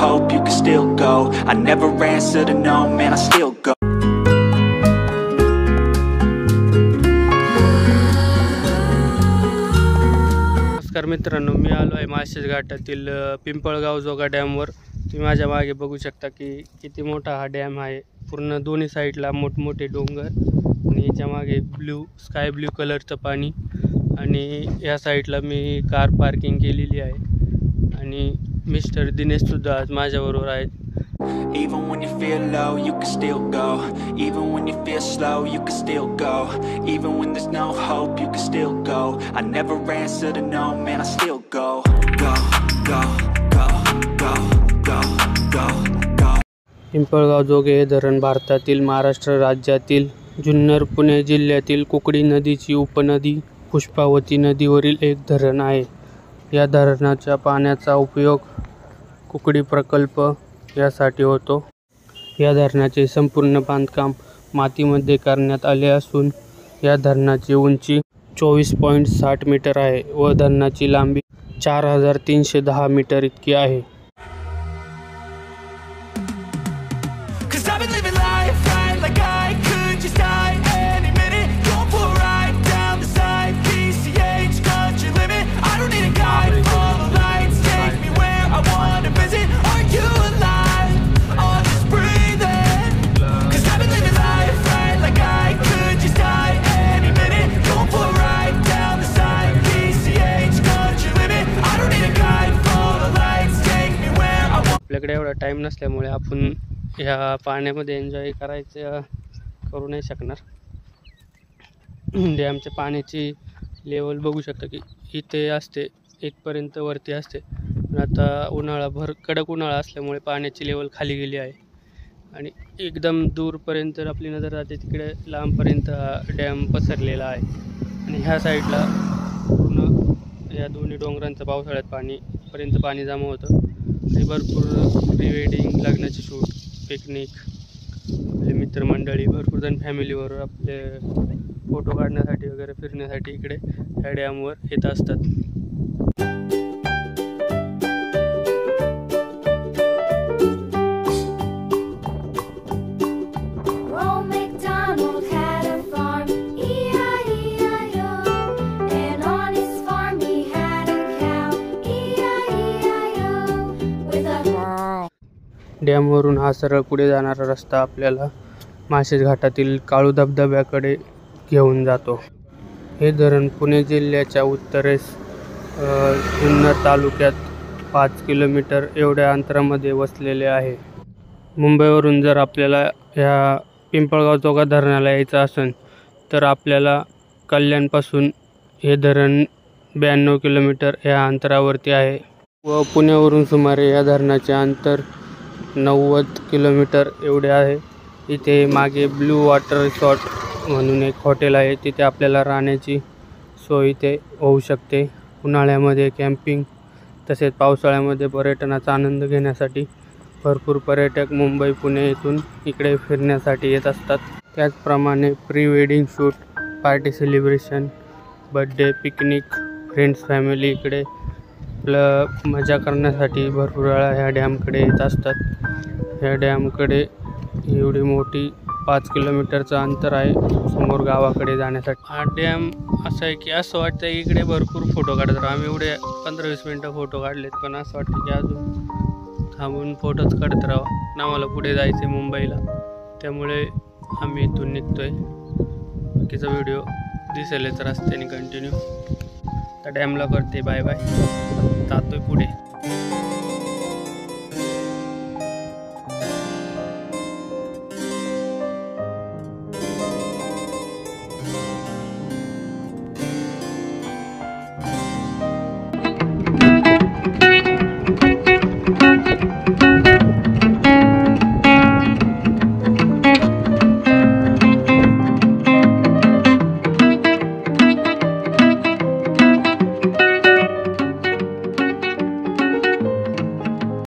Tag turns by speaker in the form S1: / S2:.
S1: hope, you can still go. I never answer to no, man, I still go.
S2: नमस्कार मित्रांनो, मी आलो आहे माळशेज घाटातील पिंपळगाव जोगा डॅमवर. तुम्ही माझ्या मागे बघू शकता की किती मोठा हा डॅम आहे. पूर्ण दोन्ही साईडला मोठमोठे डोंगर आणि याच्या मागे स्काय ब्ल्यू कलरचं पाणी. आणि या साईडला मी कार पार्किंग केलेली आहे आणि मिस्टर दिनेशसुद्धा आज माझ्याबरोबर आहेत.
S1: Even when you feel low, you can still go. Even when you feel slow, you can still go. Even when there's no hope, you can still go. I never answer to no, man, I still go. Go, go, go, go, go, go, go.
S2: Pimpalgaon जोगे हे धरण भारतातील महाराष्ट्र राज्यातील जुन्नर पुणे जिल्ह्यातील कुकडी नदीची उपनदी पुष्पावती नदीवरील एक धरण आहे. या धरणाच्या पाण्याचा उपयोग कुकडी प्रकल्प यासाठी होतो. या धरणाचे संपूर्ण बांधकाम मातीमध्ये करण्यात आले असून या धरणाची उंची 24.60 मीटर आहे व धरणाची लांबी 4310 मीटर इतकी आहे. आपल्याकडे एवढा टाईम नसल्यामुळे आपण ह्या पाण्यामध्ये एन्जॉय करू नाही शकणार. डॅमच्या पाण्याची लेवल बघू शकता की इथे असते, इथपर्यंत वरती असते. पण आता कडक उन्हाळा असल्यामुळे पाण्याची लेवल खाली गेली आहे आणि एकदम दूरपर्यंत आपली नजर जाते. तिकडे लांबपर्यंत डॅम पसरलेला आहे आणि ह्या साईडला पूर्ण या दोन्ही डोंगरांचं पावसाळ्यात पाणी जमा होतं आणि भरपूर प्री वेडिंग, लग्नाचे शूट, पिकनिक, आपले मित्रमंडळी, भरपूर जण फॅमिलीवर आपले फोटो काढण्यासाठी वगैरे फिरण्यासाठी इकडे ह्या डॅमवर येत असतात. डॅमवरून हा सरळ पुढे जाणारा रस्ता आपल्याला माळशेज घाटातील काळू धबधब्याकडे घेऊन जातो. हे धरण पुणे जिल्ह्याच्या उत्तरेस जुन्नर तालुक्यात 5 किलोमीटर एवढ्या अंतरामध्ये वसलेले आहे. मुंबईवरून जर आपल्याला ह्या पिंपळगाव जोगा धरणाला यायचं असेल तर आपल्याला कल्याणपासून हे धरण 92 किलोमीटर या अंतरावरती आहे व पुण्यावरून सुमारे या धरणाचे अंतर 90 किलोमीटर एवढे आहे. इथे मागे ब्लू वॉटर रिसॉर्ट म्हणून एक हॉटेल आहे. तिथे आपल्याला राहण्याची सोय इथे होऊ शकते. उन्हाळ्यामध्ये कॅम्पिंग तसेच पावसाळ्यामध्ये पर्यटनाचा आनंद घेण्यासाठी भरपूर पर्यटक मुंबई पुणे येथून इकडे फिरण्यासाठी येत असतात. त्याचप्रमाणे pre wedding shoot, party celebration, birthday, picnic, friends family इकडे मजा करण्यासाठी भरपूर वेळा ह्या डॅमकडे येत असतात. ह्या डॅमकडे एवढी मोठी 5 किलोमीटरचं अंतर आहे समोर गावाकडे जाण्यासाठी. हा डॅम असं आहे की असं वाटतं इकडे भरपूर फोटो काढतात. आम्ही एवढे 15-20 मिनटं फोटो काढलेत, पण असं वाटतं की अजून थांबून फोटोच काढत राहावं. आम्हाला पुढे जायचं आहे मुंबईला, त्यामुळे आम्ही इथून निघतोय. बाकीचा व्हिडिओ दिसेलच रस्त्याने कंटिन्यू. त्या डॅमला करते बाय बाय, जातोय पुढे.